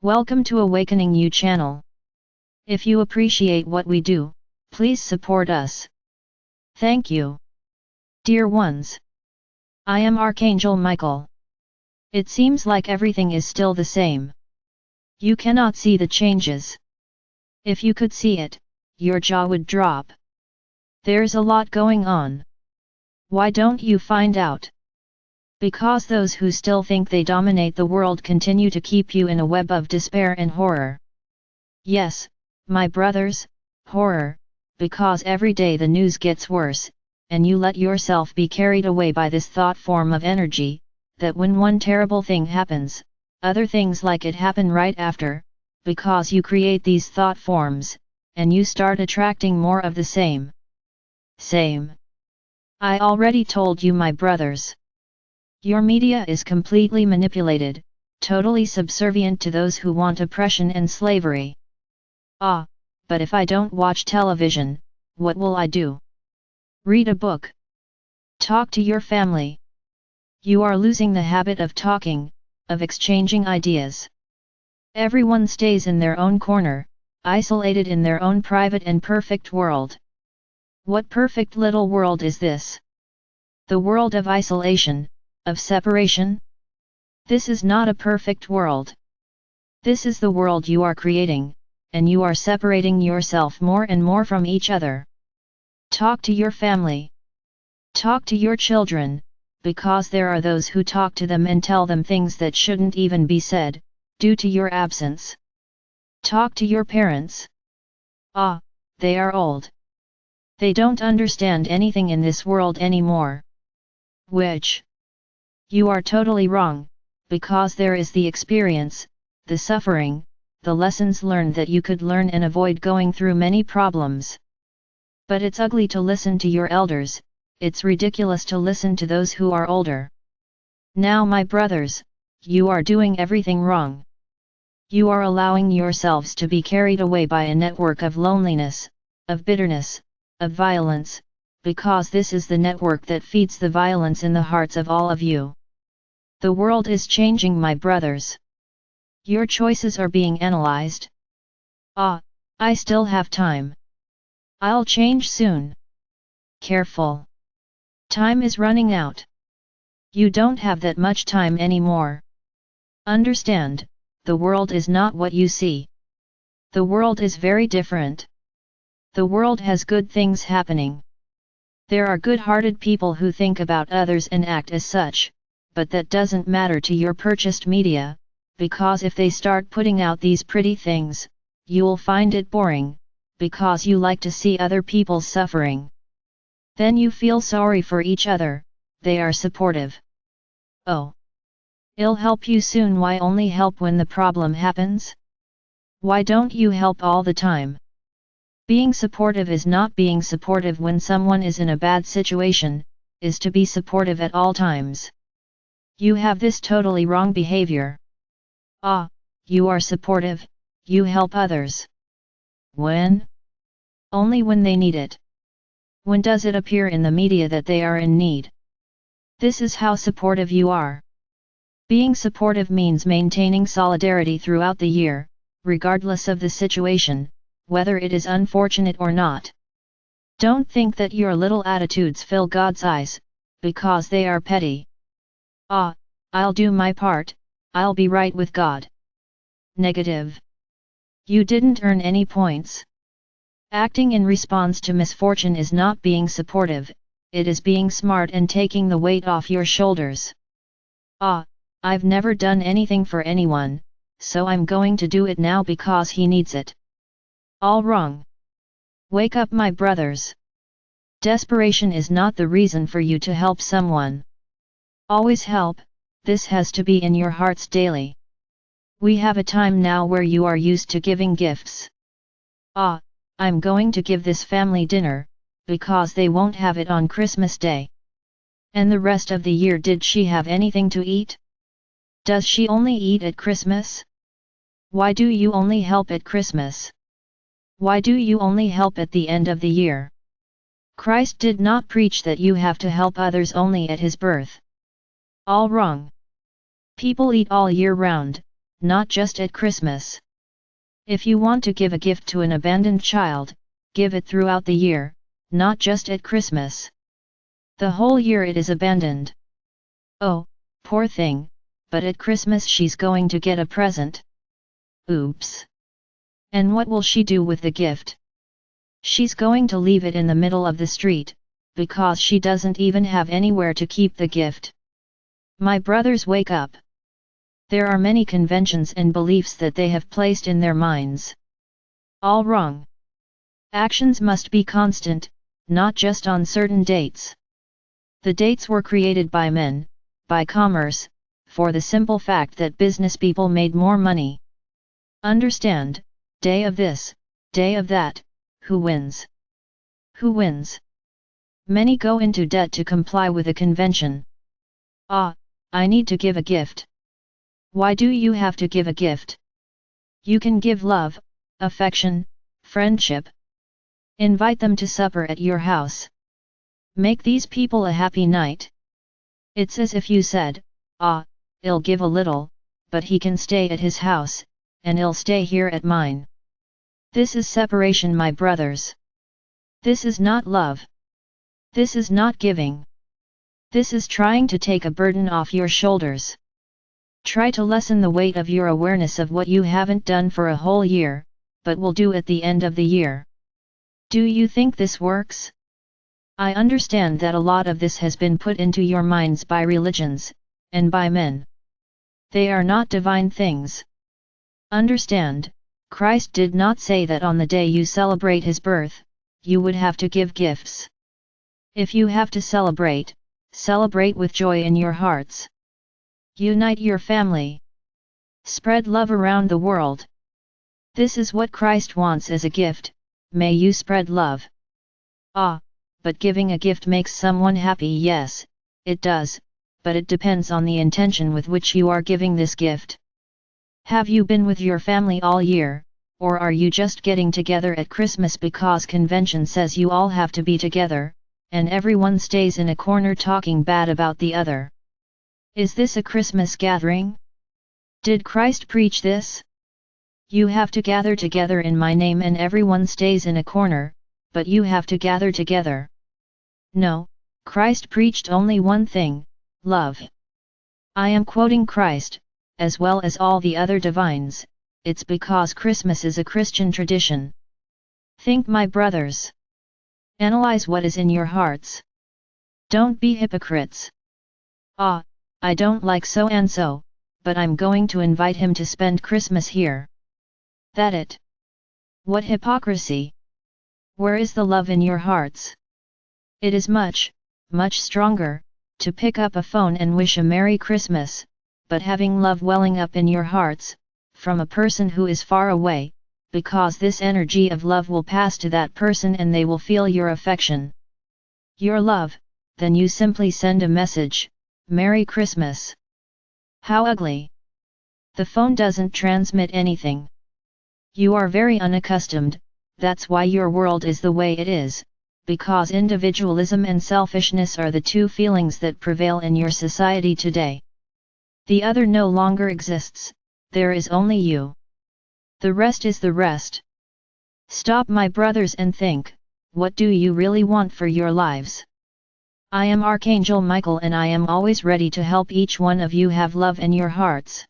Welcome to AwakeningYOU channel. If you appreciate what we do, please support us. Thank you. Dear ones, I am Archangel Michael. It seems like everything is still the same. You cannot see the changes. If you could see it, your jaw would drop. There's a lot going on. Why don't you find out? Because those who still think they dominate the world continue to keep you in a web of despair and horror. Yes, my brothers, horror, because every day the news gets worse, and you let yourself be carried away by this thought form of energy, that when one terrible thing happens, other things like it happen right after, because you create these thought forms, and you start attracting more of the same. I already told you, my brothers. Your media is completely manipulated, totally subservient to those who want oppression and slavery. But if I don't watch television, what will I do? Read a book. Talk to your family. You are losing the habit of talking, of exchanging ideas. Everyone stays in their own corner, isolated in their own private and perfect world. What perfect little world is this? The world of isolation, of separation? This is not a perfect world. This is the world you are creating, and you are separating yourself more and more from each other. Talk to your family. Talk to your children, because there are those who talk to them and tell them things that shouldn't even be said, due to your absence. Talk to your parents. They are old. They don't understand anything in this world anymore. Which? You are totally wrong, because there is the experience, the suffering, the lessons learned that you could learn and avoid going through many problems. But it's ugly to listen to your elders, it's ridiculous to listen to those who are older. Now, my brothers, you are doing everything wrong. You are allowing yourselves to be carried away by a network of loneliness, of bitterness, of violence, because this is the network that feeds the violence in the hearts of all of you. The world is changing, my brothers. Your choices are being analyzed. I still have time. I'll change soon. Careful. Time is running out. You don't have that much time anymore. Understand, the world is not what you see. The world is very different. The world has good things happening. There are good-hearted people who think about others and act as such, but that doesn't matter to your purchased media, because if they start putting out these pretty things, you'll find it boring, because you like to see other people's suffering. Then you feel sorry for each other, they are supportive. It'll help you soon. Why only help when the problem happens? Why don't you help all the time? Being supportive is not being supportive when someone is in a bad situation, is to be supportive at all times. You have this totally wrong behavior. You are supportive, you help others. When? Only when they need it. When does it appear in the media that they are in need? This is how supportive you are. Being supportive means maintaining solidarity throughout the year, regardless of the situation, whether it is unfortunate or not. Don't think that your little attitudes fill God's eyes, because they are petty. I'll do my part, I'll be right with God. Negative. You didn't earn any points. Acting in response to misfortune is not being supportive, it is being smart and taking the weight off your shoulders. I've never done anything for anyone, so I'm going to do it now because he needs it. All wrong. Wake up, my brothers. Desperation is not the reason for you to help someone. Always help, this has to be in your hearts daily. We have a time now where you are used to giving gifts. I'm going to give this family dinner, because they won't have it on Christmas Day. And the rest of the year, did she have anything to eat? Does she only eat at Christmas? Why do you only help at Christmas? Why do you only help at the end of the year? Christ did not preach that you have to help others only at his birth. All wrong. People eat all year round, not just at Christmas. If you want to give a gift to an abandoned child, give it throughout the year, not just at Christmas. The whole year it is abandoned. Oh, poor thing, but at Christmas she's going to get a present. Oops. And what will she do with the gift? She's going to leave it in the middle of the street, because she doesn't even have anywhere to keep the gift. My brothers, wake up. There are many conventions and beliefs that they have placed in their minds. All wrong. Actions must be constant, not just on certain dates. The dates were created by men, by commerce, for the simple fact that business people made more money. Understand, day of this, day of that, who wins? Who wins? Many go into debt to comply with a convention. Ah, I need to give a gift. Why do you have to give a gift? You can give love, affection, friendship. Invite them to supper at your house. Make these people a happy night. It's as if you said, ah, I'll give a little, but he can stay at his house, and I'll stay here at mine. This is separation, my brothers. This is not love. This is not giving. This is trying to take a burden off your shoulders. Try to lessen the weight of your awareness of what you haven't done for a whole year, but will do at the end of the year. Do you think this works? I understand that a lot of this has been put into your minds by religions, and by men. They are not divine things. Understand, Christ did not say that on the day you celebrate his birth, you would have to give gifts. If you have to celebrate, celebrate with joy in your hearts. Unite your family. Spread love around the world. This is what Christ wants as a gift, may you spread love. Ah, but giving a gift makes someone happy, yes, it does, but it depends on the intention with which you are giving this gift. Have you been with your family all year, or are you just getting together at Christmas because convention says you all have to be together, and everyone stays in a corner talking bad about the other? Is this a Christmas gathering? Did Christ preach this? You have to gather together in my name and everyone stays in a corner, but you have to gather together. No, Christ preached only one thing, love. I am quoting Christ, as well as all the other divines, it's because Christmas is a Christian tradition. Think, my brothers. Analyze what is in your hearts. Don't be hypocrites. Ah, I don't like so and so, but I'm going to invite him to spend Christmas here. That it? What hypocrisy! Where is the love in your hearts? It is much, much stronger, to pick up a phone and wish a Merry Christmas, but having love welling up in your hearts, from a person who is far away, because this energy of love will pass to that person and they will feel your affection. Your love, then you simply send a message, Merry Christmas. How ugly! The phone doesn't transmit anything. You are very unaccustomed, that's why your world is the way it is, because individualism and selfishness are the two feelings that prevail in your society today. The other no longer exists, there is only you. The rest is the rest. Stop, my brothers, and think, what do you really want for your lives? I am Archangel Michael and I am always ready to help each one of you have love in your hearts.